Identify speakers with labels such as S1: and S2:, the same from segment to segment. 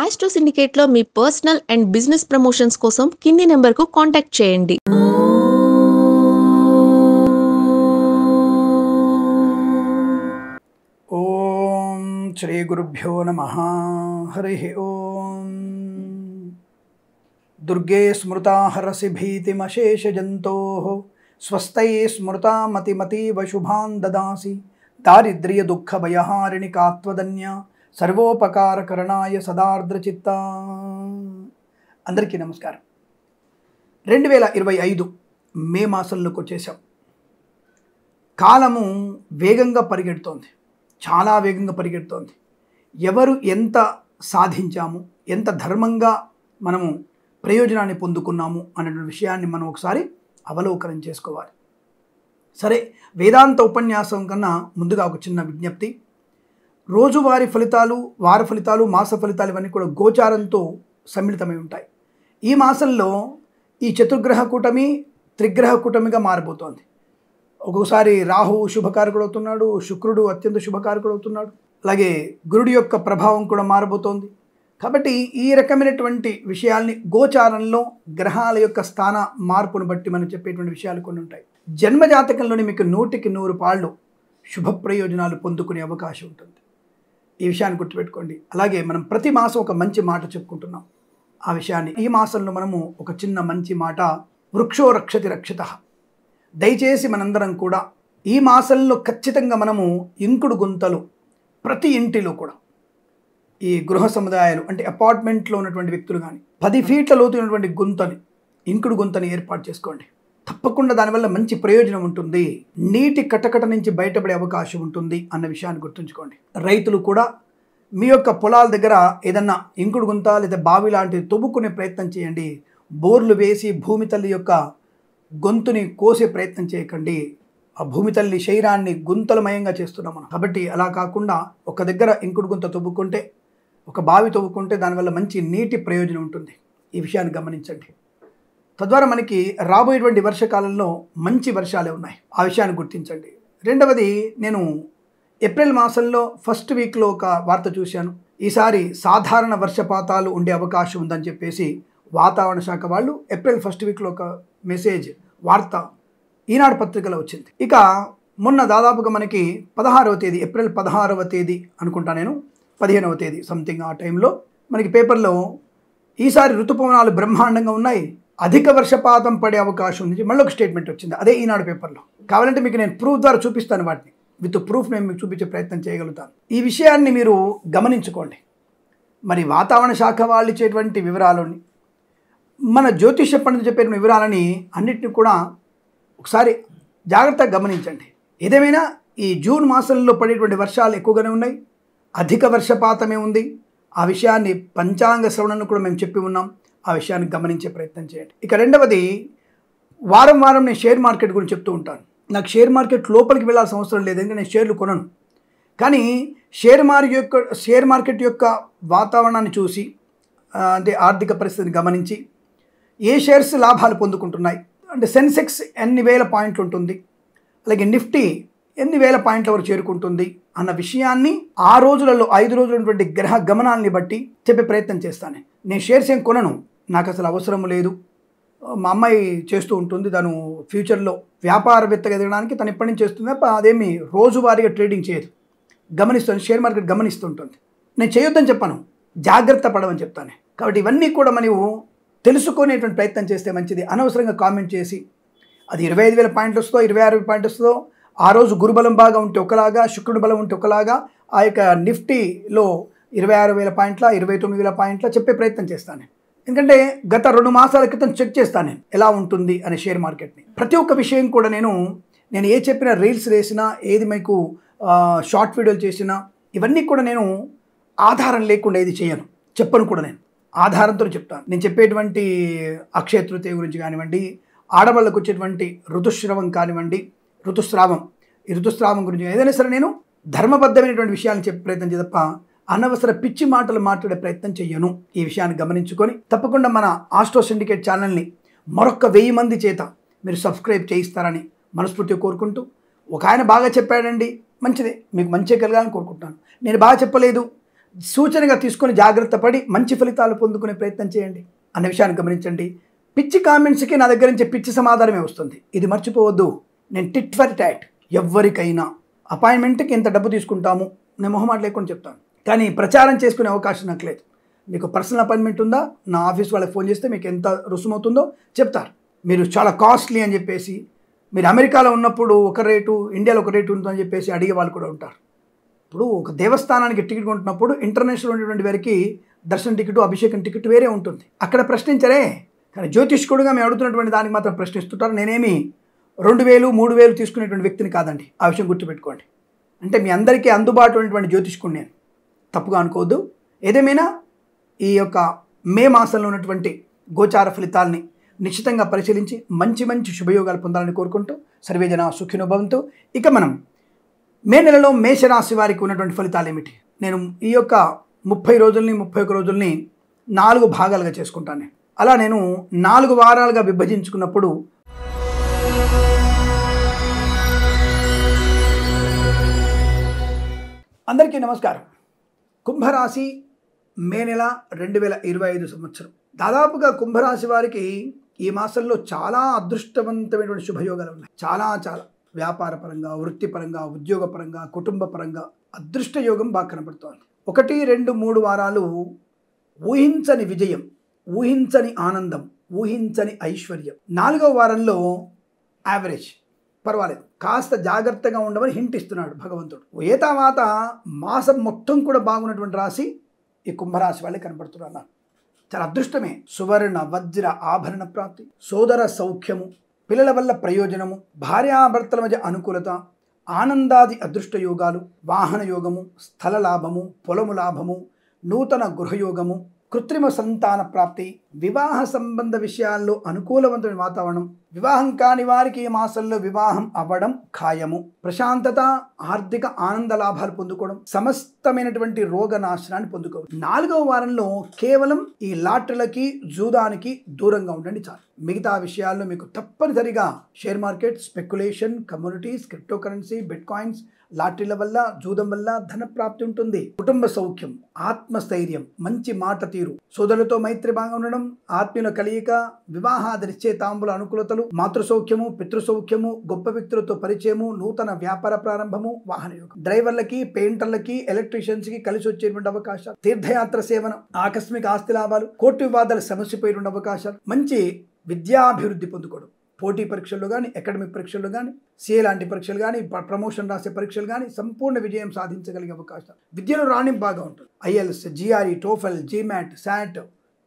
S1: Astro సిండికేట్లో మీ personal and business promotions కోసం కింది నెంబర్కు కాంటాక్ట్ చేయండి.
S2: ఓం శ్రీ గురుభ్యో నమః. హరి ఓం. దుర్గే స్మృతా హరసి భీతిమశేషజంతోః స్వస్తై స్మృతా మతిమతీవ శుభాన్ దదాసి దారిద్ర్య దుఃఖ భయహారిణి కాత్వదన్య సర్వోపకారకరణాయ సదార్ద్రచిత్త. అందరికీ నమస్కారం. 2025 మే మాసంలోకి వచ్చేసాం. కాలము వేగంగా పరిగెడుతోంది, చాలా వేగంగా పరిగెడుతోంది. ఎవరు ఎంత సాధించాము, ఎంత ధర్మంగా మనము ప్రయోజనాన్ని పొందుకున్నాము అన్నటువంటి విషయాన్ని మనం ఒకసారి అవలోకనం చేసుకోవాలి. సరే, వేదాంత ఉపన్యాసం కన్నా ముందుగా ఒక చిన్న విజ్ఞప్తి. రోజువారీ ఫలితాలు, వార ఫలితాలు, మాస ఫలితాలు ఇవన్నీ కూడా గోచారంతో సమ్మిళితమై ఉంటాయి. ఈ మాసంలో ఈ చతుర్గ్రహ కూటమి త్రిగ్రహ కూటమిగా మారిపోతోంది. ఒక్కొక్కసారి రాహువు శుభకారకుడు అవుతున్నాడు, శుక్రుడు అత్యంత శుభకారకుడు అవుతున్నాడు, అలాగే గురుడి యొక్క ప్రభావం కూడా మారబోతోంది. కాబట్టి ఈ రకమైనటువంటి విషయాల్ని గోచారంలో గ్రహాల యొక్క స్థాన మార్పును బట్టి మనం చెప్పేటువంటి విషయాలు కొన్ని ఉంటాయి. జన్మజాతకంలోని మీకు 100కి 100 పాళ్ళు శుభ ప్రయోజనాలు పొందుకునే అవకాశం ఉంటుంది. ఈ విషయాన్ని గుర్తుపెట్టుకోండి. అలాగే మనం ప్రతి మాసం ఒక మంచి మాట చెప్పుకుంటున్నాం. ఆ విషయాన్ని ఈ మాసంలో మనము ఒక చిన్న మంచి మాట, వృక్షో రక్షతి రక్షితః. దయచేసి మనందరం కూడా ఈ మాసంలో ఖచ్చితంగా మనము ఇంకుడు గుంతలు ప్రతి ఇంటిలో కూడా, ఈ గృహ సముదాయాలు అంటే అపార్ట్మెంట్లో ఉన్నటువంటి వ్యక్తులు కానీ 10 ఫీట్ల లోతు ఉన్నటువంటి గుంతని, ఇంకుడు గుంతని ఏర్పాటు చేసుకోండి. తప్పకుండా దానివల్ల మంచి ప్రయోజనం ఉంటుంది. నీటి కటకట నుంచి బయటపడే అవకాశం ఉంటుంది అన్న విషయాన్ని గుర్తుంచుకోండి. రైతులు కూడా మీ యొక్క పొలాల దగ్గర ఏదన్నా ఇంకుడు గుంత లేదా బావి లాంటివి తవ్వుకునే ప్రయత్నం చేయండి. బోర్లు వేసి భూమి తల్లి యొక్క గొంతుని కోసే ప్రయత్నం చేయకండి. ఆ భూమి తల్లి శరీరాన్ని గుంతలమయంగా చేస్తున్నాం మనం. కాబట్టి అలా కాకుండా ఒక దగ్గర ఇంకుడు గుంత తవ్వుకుంటే, ఒక బావి తవ్వుకుంటే దానివల్ల మంచి నీటి ప్రయోజనం ఉంటుంది. ఈ విషయాన్ని గమనించండి. తద్వారా మనకి రాబోయేటువంటి వర్షకాలంలో మంచి వర్షాలే ఉన్నాయి. ఆ విషయాన్ని గుర్తించండి. రెండవది, నేను ఏప్రిల్ మాసంలో ఫస్ట్ వీక్లో ఒక వార్త చూశాను. ఈసారి సాధారణ వర్షపాతాలు ఉండే అవకాశం ఉందని చెప్పేసి వాతావరణ శాఖ వాళ్ళు ఏప్రిల్ ఫస్ట్ వీక్లో ఒక మెసేజ్, వార్త ఈనాడు పత్రికలో వచ్చింది. ఇక మొన్న దాదాపుగా మనకి 16వ తేదీ, ఏప్రిల్ 16వ తేదీ అనుకుంటా, నేను 15వ తేదీ సంథింగ్ ఆ టైంలో మనకి పేపర్లో ఈసారి ఋతుపవనాలు బ్రహ్మాండంగా ఉన్నాయి, అధిక వర్షపాతం పడే అవకాశం ఉంది, మళ్ళీ ఒక స్టేట్మెంట్ వచ్చింది. అదే ఈనాడు పేపర్లో. కావాలంటే మీకు నేను ప్రూఫ్ ద్వారా చూపిస్తాను, వాటిని విత్ ప్రూఫ్ నేను మీకు చూపించే ప్రయత్నం చేయగలుగుతాను. ఈ విషయాన్ని మీరు గమనించుకోండి. మరి వాతావరణ శాఖ వాళ్ళు ఇచ్చేటువంటి వివరాలని, మన జ్యోతిష పండితులు చెప్పే వివరాలని అన్నిటిని కూడా ఒకసారి జాగ్రత్తగా గమనించండి. ఏదేమైనా ఈ జూన్ మాసంలో పడేటువంటి వర్షాలు ఎక్కువగానే ఉన్నాయి, అధిక వర్షపాతమే ఉంది. ఆ విషయాన్ని పంచాంగ శ్రవణను కూడా మేము చెప్పి ఉన్నాం. ఆ విషయాన్ని గమనించే ప్రయత్నం చేయండి. ఇక రెండవది, వారం వారం నేను షేర్ మార్కెట్ గురించి చెప్తూ ఉంటాను. నాకు షేర్ మార్కెట్ లోపలికి వెళ్ళాల్సిన అవసరం లేదు, ఎందుకంటే నేను షేర్లు కొనను. కానీ షేర్ మార్కెట్ యొక్క వాతావరణాన్ని చూసి, అంటే ఆర్థిక పరిస్థితిని గమనించి, ఏ షేర్స్ లాభాలు పొందుకుంటున్నాయి, అంటే సెన్సెక్స్ ఎన్ని వేల పాయింట్లు ఉంటుంది, అలాగే నిఫ్టీ ఎన్ని వేల పాయింట్ల వరకు చేరుకుంటుంది అన్న విషయాన్ని ఆ రోజులలో 5 రోజులు ఉన్నటువంటి గ్రహ గమనాన్ని బట్టి చెప్పే ప్రయత్నం చేస్తాను. నేను షేర్స్ ఏం కొనను, నాకు అసలు అవసరం లేదు. మా అమ్మాయి చేస్తూ ఉంటుంది, తను ఫ్యూచర్లో వ్యాపారవేత్తగా ఎదగడానికి తను ఎప్పటి నుంచి చేస్తుంది. అదేమి రోజువారీగా ట్రేడింగ్ చేయదు, గమనిస్తుంది, షేర్ మార్కెట్ గమనిస్తుంటుంది. నేను చేయొద్దని చెప్పాను, జాగ్రత్త పడమని చెప్తాను. కాబట్టి ఇవన్నీ కూడా మనము తెలుసుకునేటువంటి ప్రయత్నం చేస్తే మంచిది. అనవసరంగా కామెంట్ చేసి అది 25,000 పాయింట్లు వస్తుందో 26,000 పాయింట్లు వస్తుందో, ఆ రోజు గురుబలం బాగా ఉంటే ఒకలాగా, శుక్రుడు బలం ఉంటే ఒకలాగా, ఆ యొక్క నిఫ్టీలో 26,000 పాయింట్ల 29,000 పాయింట్ల చెప్పే ప్రయత్నం చేస్తాను. ఎందుకంటే గత 2 మాసాల క్రితం చెక్ చేస్తాను నేను ఎలా ఉంటుంది అనే షేర్ మార్కెట్ని. ప్రతి ఒక్క విషయం కూడా నేను ఏ చెప్పినా, రీల్స్ వేసినా, ఏది మీకు షార్ట్ వీడియోలు చేసినా, ఇవన్నీ కూడా నేను ఆధారం లేకుండా ఏది చేయను, చెప్పను కూడా. నేను ఆధారంతో చెప్తాను. నేను చెప్పేటువంటి అక్షయ తృతీయ గురించి కానివ్వండి, ఆడవాళ్ళకు వచ్చేటువంటి ఋతుస్రావం కానివ్వండి, ఈ ఋతుస్రావం గురించి ఏదైనా సరే నేను ధర్మబద్ధమైనటువంటి విషయాన్ని చెప్పే ప్రయత్నం చేయ తప్ప అనవసర పిచ్చి మాటలు మాట్లాడే ప్రయత్నం చెయ్యను. ఈ విషయాన్ని గమనించుకొని తప్పకుండా మన ఆస్ట్రో సిండికేట్ ఛానల్ని మరొక 1000 మంది చేత మీరు సబ్స్క్రైబ్ చేయిస్తారని మనస్ఫూర్తిగా కోరుకుంటూ, ఒక ఆయన బాగా చెప్పాడండి, మంచిదే, మీకు మంచి కలగాలని కోరుకుంటున్నాను. నేను బాగా చెప్పలేదు, సూచనగా తీసుకొని జాగ్రత్త పడి మంచి ఫలితాలు పొందుకునే ప్రయత్నం చేయండి అన్న విషయాన్ని గమనించండి. పిచ్చి కామెంట్స్కి నా దగ్గర నుంచి పిచ్చి సమాధానమే వస్తుంది. ఇది మర్చిపోవద్దు. నేను టిట్ ఫర్ టాట్. ఎవరికైనా అపాయింట్మెంట్కి ఎంత డబ్బు తీసుకుంటాము నేను మొహమాట లేకుండా చెప్తాను. కానీ ప్రచారం చేసుకునే అవకాశం నాకు లేదు. మీకు పర్సనల్ అపాయింట్మెంట్ ఉందా, నా ఆఫీస్ వాళ్ళకి ఫోన్ చేస్తే మీకు ఎంత రుసుమవుతుందో చెప్తారు. మీరు చాలా కాస్ట్లీ అని చెప్పేసి, మీరు అమెరికాలో ఉన్నప్పుడు ఒక రేటు, ఇండియాలో ఒక రేటు ఉంటుందని చెప్పేసి అడిగే వాళ్ళు కూడా ఉంటారు. ఇప్పుడు ఒక దేవస్థానానికి టికెట్ కొంటున్నప్పుడు ఇంటర్నేషనల్ ఉన్నటువంటి వారికి దర్శన టికెట్, అభిషేకం టికెట్ వేరే ఉంటుంది. అక్కడ ప్రశ్నించరే, కానీ జ్యోతిష్కుడుగా మేము అడుగుతున్నటువంటి దానికి మాత్రం ప్రశ్నిస్తుంటారు. నేనేమి 2000, 3000 తీసుకునేటువంటి వ్యక్తిని కాదండి. ఆ విషయం గుర్తుపెట్టుకోండి. అంటే మీ అందరికీ అందుబాటులో ఉన్నటువంటి జ్యోతిష్కుడు నేను, తప్పుగా అనుకోవద్దు. ఏదేమైనా ఈ యొక్క మే మాసంలో ఉన్నటువంటి గోచార ఫలితాలని నిశ్చితంగా పరిశీలించి మంచి మంచి శుభయోగాలు పొందాలని కోరుకుంటూ సర్వేజన సుఖినో భవంతు. ఇక మనం మే నెలలో మేషరాశి వారికి ఉన్నటువంటి ఫలితాలు ఏమిటి? నేను ఈ యొక్క 30 రోజుల్ని 31 రోజుల్ని 4 భాగాలుగా చేసుకుంటాను. అలా నేను 4 వారాలుగా విభజించుకున్నప్పుడు అందరికీ నమస్కారం. కుంభరాశి మే నెల 2025 సంవత్సరం. దాదాపుగా కుంభరాశి వారికి ఈ మాసంలో చాలా అదృష్టవంతమైనటువంటి శుభయోగాలు ఉన్నాయి. చాలా వ్యాపార పరంగా, వృత్తిపరంగా, ఉద్యోగపరంగా, కుటుంబ పరంగా అదృష్ట యోగం బాగా కనపడుతోంది. 1, 2, 3 వారాలు ఊహించని విజయం, ఊహించని ఆనందం, ఊహించని ఐశ్వర్యం. 4వ వారంలో యావరేజ్, పర్వాలేదు, కాస్త జాగ్రత్తగా ఉండమని హింట్ ఇస్తున్నాడు భగవంతుడు. ఏ తర్వాత మాసం మొత్తం కూడా బాగున్నటువంటి రాశి ఈ కుంభరాశి వాళ్ళే కనపడుతున్నారు. చాలా అదృష్టమే. సువర్ణ వజ్ర ఆభరణ ప్రాప్తి, సోదర సౌఖ్యము, పిల్లల వల్ల ప్రయోజనము, భార్యాభర్తల మధ్య అనుకూలత, ఆనందాది అదృష్ట యోగాలు, వాహన యోగము, స్థల లాభము, పొలము లాభము, నూతన గృహయోగము, కృత్రిమ సంతాన ప్రాప్తి, వివాహ సంబంధ విషయాల్లో అనుకూలవంతమైన వాతావరణం, వివాహం కాని వారికి ఈ మాసంలో వివాహం అవ్వడం ఖాయము, ప్రశాంతత, ఆర్థిక ఆనంద లాభాలు పొందుకోవడం, సమస్తమైనటువంటి రోగ నాశనాన్ని పొందుకోవడం. 4వ వారంలో కేవలం ఈ లాటరీలకి, జూదానికి దూరంగా ఉండండి చాలు. మిగతా విషయాల్లో మీకు తప్పనిసరిగా share market, speculation, communities, crypto currency, bitcoins, లాటరీల వల్ల, జూదం వల్ల ధన ప్రాప్తి ఉంటుంది. కుటుంబ సౌఖ్యం, ఆత్మస్థైర్యం, మంచి మాట తీరు, సోదరులతో మైత్రి బాగా ఉండడం, ఆత్మీయుల కలియిక, వివాహాది నిశ్చయితాంబుల అనుకూలతలు, మాతృ సౌఖ్యము, పితృ సౌఖ్యము, గొప్ప వ్యక్తులతో పరిచయము, నూతన వ్యాపార ప్రారంభము, వాహన యోగం. డ్రైవర్లకి, పెయింటర్లకి, ఎలక్ట్రీషియన్స్ కి కలిసి వచ్చేటువంటి అవకాశాలు, తీర్థయాత్ర సేవనం, ఆకస్మిక ఆస్తి లాభాలు, కోర్టు వివాదాలు సమస్యపోయేటువంటి అవకాశాలు, మంచి విద్యాభివృద్ధి పొందుకోవడం, పోటీ పరీక్షల్లో కానీ, అకాడమిక్ పరీక్షల్లో కానీ, సిఏ లాంటి పరీక్షలు కానీ, ప్రమోషన్ రాసే పరీక్షలు కానీ సంపూర్ణ విజయం సాధించగలిగే అవకాశాలు, విద్యలో రాణింపు బాగా ఉంటుంది. IELTS, GRE, TOEFL, GMAT, SAT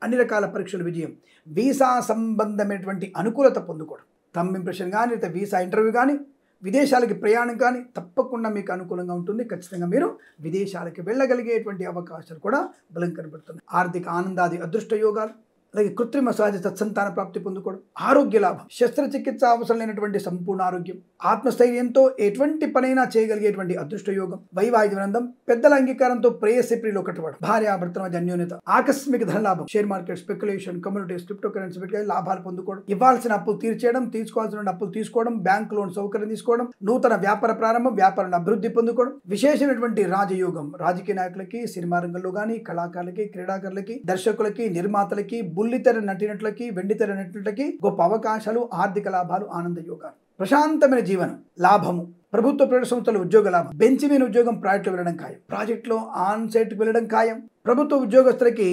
S2: అన్ని రకాల పరీక్షల విజయం, వీసా సంబంధమైనటువంటి అనుకూలత పొందుకోవడం, థంబ్ ఇంప్రెషన్ కానీ, లేదా వీసా ఇంటర్వ్యూ కానీ, విదేశాలకి ప్రయాణం కానీ తప్పకుండా మీకు అనుకూలంగా ఉంటుంది. ఖచ్చితంగా మీరు విదేశాలకి వెళ్ళగలిగేటువంటి అవకాశాలు కూడా బలం కనబడుతున్నాయి. ఆర్థిక ఆనందాది అదృష్ట యోగాలు, అలాగే కృత్రిమ సహజ సత్సంతాన ప్రాప్తి పొందుకోవడం, ఆరోగ్య లాభం, శస్త్రచికిత్స అవసరం లేనటువంటి సంపూర్ణ ఆరోగ్యం, ఆత్మస్థైర్యంతో ఎటువంటి పనైనా చేయగలిగేటువంటి అదృష్ట యోగం, వైవాహిక ఆనందం, పెద్దల అంగీకారంతో ప్రేయసి ప్రియులు ఒకటివాడు, భార్యాభర్తల మధ్య అన్యోన్యత, ఆకస్మిక ధన లాభం, share market, speculation, communities, crypto currency లాభాలు పొందుకోవడం, ఇవ్వాల్సిన అప్పులు తీర్చేయడం, తీసుకోవాల్సిన అప్పులు తీసుకోవడం, బ్యాంక్ లోన్ సౌకర్యం తీసుకోవడం, నూతన వ్యాపార ప్రారంభం, వ్యాపారాన్ని అభివృద్ధి పొందుకోవడం, విశేషమైనటువంటి రాజయోగం, రాజకీయ నాయకులకి, సినిమా రంగంలో కానీ, కళాకారులకి, క్రీడాకారులకి, దర్శకులకి, నిర్మాతలకి, బుల్లితెర నటినట్లకి, వెండితెర నటినట్లకి గొప్ప అవకాశాలు, ఆర్థిక లాభాలు, ఆనంద యోగాలు, ప్రశాంతమైన జీవనం, లాభము, ప్రభుత్వ ప్రైవేట్ సంస్థల ఉద్యోగ లాభం, బెంచ్ మీద ఉద్యోగం ప్రాజెక్టులో వెళ్ళడం ఖాయం, ప్రాజెక్టులో ఆన్ సైట్కి వెళ్ళడం ఖాయం, ప్రభుత్వ ఉద్యోగస్తులకి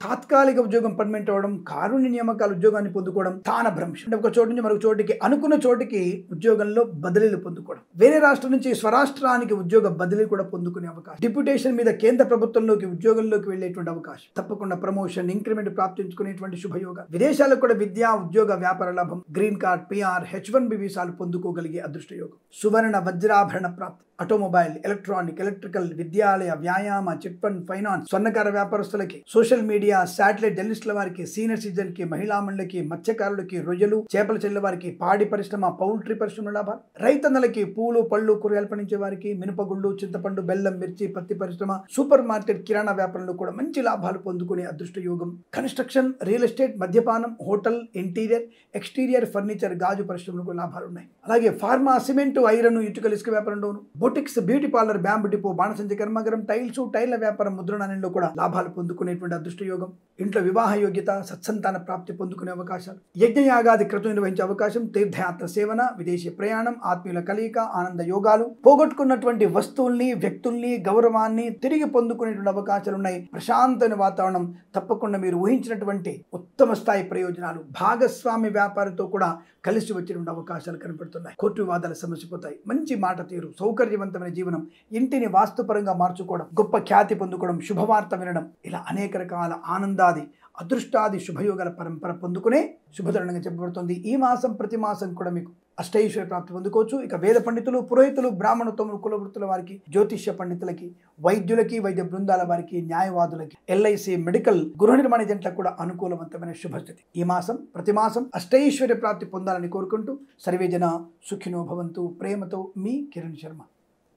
S2: తాత్కాలిక ఉద్యోగం పర్మనెంట్ అవ్వడం, కారుణ్య నియామకాల ఉద్యోగాన్ని పొందుకోవడం, స్థాన భ్రంశం, అంటే ఒక చోటు నుంచి మరొక చోటికి, అనుకున్న చోటికి ఉద్యోగంలో బదిలీలు పొందుకోవడం, వేరే రాష్ట్రం నుంచి స్వరాష్ట్రానికి ఉద్యోగ బదిలీ కూడా పొందుకునే అవకాశం, డిప్యూటేషన్ మీద కేంద్ర ప్రభుత్వంలోకి ఉద్యోగంలోకి వెళ్ళేటువంటి అవకాశం, తప్పకుండా ప్రమోషన్, ఇంక్రిమెంట్ ప్రాప్తించుకునేటువంటి శుభయోగం, విదేశాలకు కూడా విద్యా, ఉద్యోగ, వ్యాపార లాభం, గ్రీన్ కార్డ్, పిఆర్, H1B వీసాలు పొందుకోగలిగే అదృష్ట యోగం, సువర్ణ వజ్రాభరణ ప్రాప్తి, ఆటోమొబైల్, ఎలక్ట్రానిక్, ఎలక్ట్రికల్, విద్యాలయ, వ్యాయామ, చిట్ ఫండ్, ఫైనాన్స్, స్వర్ణకార వ్యాపారస్తులకి, సోషల్ మీడియా, మీడియా, శాటిలైట్ జర్నలిస్టుల వారికి, సీనియర్ సిటిజన్కి, మహిళా మండలికి, మత్స్యకారులకి, రొయ్యలు, చేపల చెల్లెల వారికి, పాడి పరిశ్రమ, పౌల్ట్రీ పరిశ్రమ లాభాలు, రైతన్నలకి, పూలు, పళ్ళు, కూరగాయలు పండించే వారికి, మినపగుళ్ళు, చింతపండు, బెల్లం, మిర్చి, పత్తి పరిశ్రమ, సూపర్ మార్కెట్, కిరాణా వ్యాపారంలో కూడా మంచి లాభాలు పొందుకునే అదృష్ట యోగం. కన్స్ట్రక్షన్, రియల్ ఎస్టేట్, మద్యపానం, హోటల్, ఇంటీరియర్, ఎక్స్టీరియర్ ఫర్నిచర్, గాజు పరిశ్రమలో కూడా లాభాలు ఉన్నాయి. అలాగే ఫార్మా, సిమెంట్, ఐరన్, ఇటుకలు, ఇసుక వ్యాపారంలోను, boutiques, beauty parlour, bamboo depot, బాణసంచ కర్మాగారం, టైల్స్, టైర్ల వ్యాపారం, ముద్రణాలయంలో కూడా లాభాలు పొందుకునేటువంటి అదృష్ట యోగం. ఇంట్లో వివాహ యోగ్యత, సత్సంతాన ప్రాప్తి పొందుకునే అవకాశాలు, యజ్ఞయాగాది క్రతువు నిర్వహించే అవకాశం, తీర్థయాత్ర సేవన, విదేశీ ప్రయాణం, ఆత్మీయుల కలయిక, ఆనంద యోగాలు, పోగొట్టుకున్నటువంటి వస్తువుల్ని, వ్యక్తుల్ని, గౌరవాన్ని తిరిగి పొందుకునేటువంటి అవకాశాలు ఉన్నాయి. ప్రశాంతమైన వాతావరణం, తప్పకుండా మీరు ఊహించినటువంటి ఉత్తమ స్థాయి ప్రయోజనాలు, భాగస్వామి వ్యాపారితో కూడా కలిసి వచ్చేటువంటి అవకాశాలు కనపడుతున్నాయి. కోర్టు వివాదాలు సమసిపోతాయి. మంచి మాట తీరు, సౌకర్యవంతమైన జీవనం, ఇంటిని వాస్తుపరంగా మార్చుకోవడం, గొప్ప ఖ్యాతి పొందుకోవడం, శుభవార్త వినడం, ఇలా అనేక రకాల ఆనందాది, అదృష్టాది శుభయోగాల పరంపర పొందుకునే శుభతరుణంగా చెప్పబడుతుంది. ఈ మాసం ప్రతి మాసం కూడా మీకు అష్టైశ్వర్య ప్రాప్తి పొందుకోవచ్చు. ఇక వేద పండితులు, పురోహితులు, బ్రాహ్మణోత్తములు, కులవృత్తుల వారికి, జ్యోతిష్య పండితులకి, వైద్యులకి, వైద్య బృందాల వారికి, న్యాయవాదులకి, ఎల్ఐసి, మెడికల్, గృహ నిర్మాణ ఏజెంట్లకు కూడా అనుకూలవంతమైన శుభస్థితి. ఈ మాసం ప్రతి మాసం అష్టైశ్వర్య ప్రాప్తి పొందాలని కోరుకుంటూ సర్వేజన సుఖినో భవంతు. ప్రేమతో మీ కిరణ్ శర్మ.